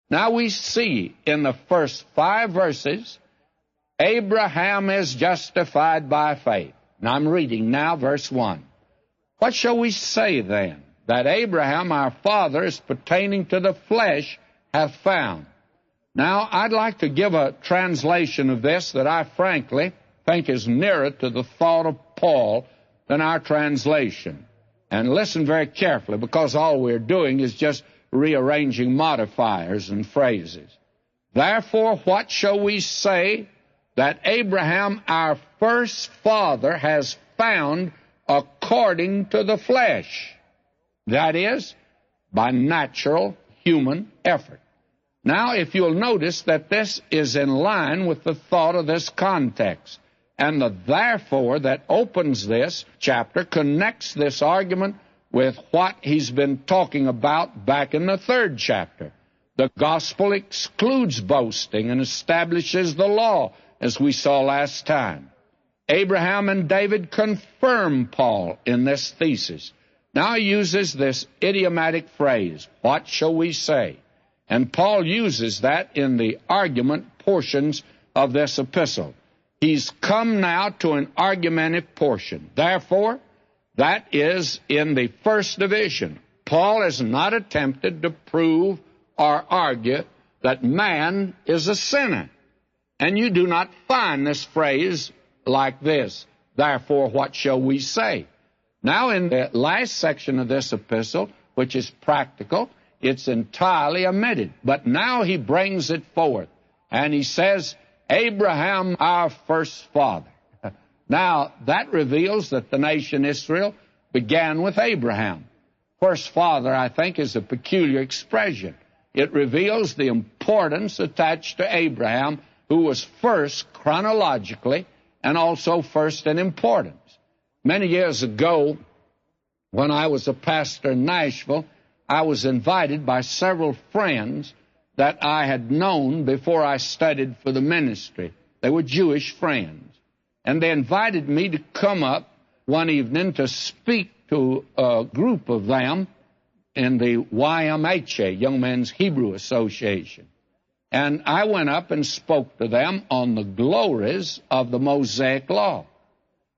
Now we see in the first 5 verses, Abraham is justified by faith. Now I'm reading now verse 1. What shall we say then? That Abraham our father is pertaining to the flesh hath found. Now I'd like to give a translation of this that I frankly think is nearer to the thought of Paul than our translation. And listen very carefully, because all we're doing is just rearranging modifiers and phrases. Therefore, what shall we say? That Abraham, our first father, has found according to the flesh. That is, by natural human effort. Now, if you'll notice that this is in line with the thought of this context, and the therefore that opens this chapter connects this argument with what he's been talking about back in the 3rd chapter. The gospel excludes boasting and establishes the law, as we saw last time. Abraham and David confirm Paul in this thesis. Now he uses this idiomatic phrase, what shall we say? And Paul uses that in the argument portions of this epistle. He's come now to an argumentative portion. Therefore, that is in the first division. Paul has not attempted to prove or argue that man is a sinner. And you do not find this phrase like this, therefore what shall we say? Now in the last section of this epistle, which is practical, it's entirely omitted. But now he brings it forth, and he says, Abraham our first father. Now that reveals that the nation Israel began with Abraham. First father, I think, is a peculiar expression. It reveals the importance attached to Abraham, who was first chronologically and also first in importance. Many years ago, when I was a pastor in Nashville, I was invited by several friends that I had known before I studied for the ministry. They were Jewish friends. And they invited me to come up one evening to speak to a group of them in the YMHA, Young Men's Hebrew Association. And I went up and spoke to them on the glories of the Mosaic Law.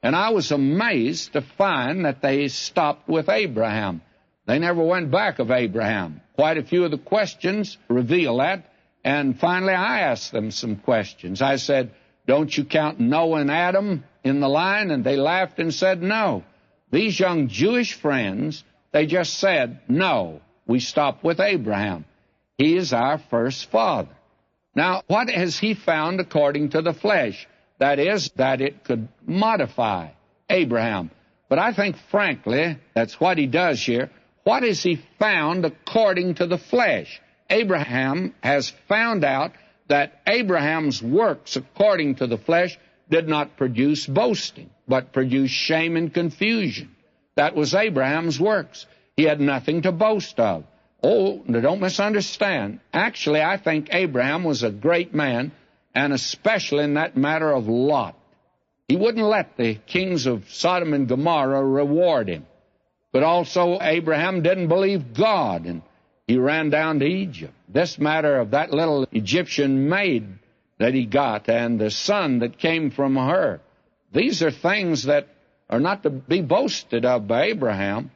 And I was amazed to find that they stopped with Abraham. They never went back of Abraham. Quite a few of the questions reveal that. And finally, I asked them some questions. I said, don't you count Noah and Adam in the line? And they laughed and said, no. These young Jewish friends, they just said, no, we stop with Abraham. He is our first father. Now, what has he found according to the flesh? That is, that it could modify Abraham. But I think, frankly, that's what he does here. What has he found according to the flesh? Abraham has found out that Abraham's works according to the flesh did not produce boasting, but produced shame and confusion. That was Abraham's works. He had nothing to boast of. Oh, don't misunderstand. Actually, I think Abraham was a great man, and especially in that matter of Lot. He wouldn't let the kings of Sodom and Gomorrah reward him. But also, Abraham didn't believe God, and he ran down to Egypt. This matter of that little Egyptian maid that he got and the son that came from her, these are things that are not to be boasted of by Abraham.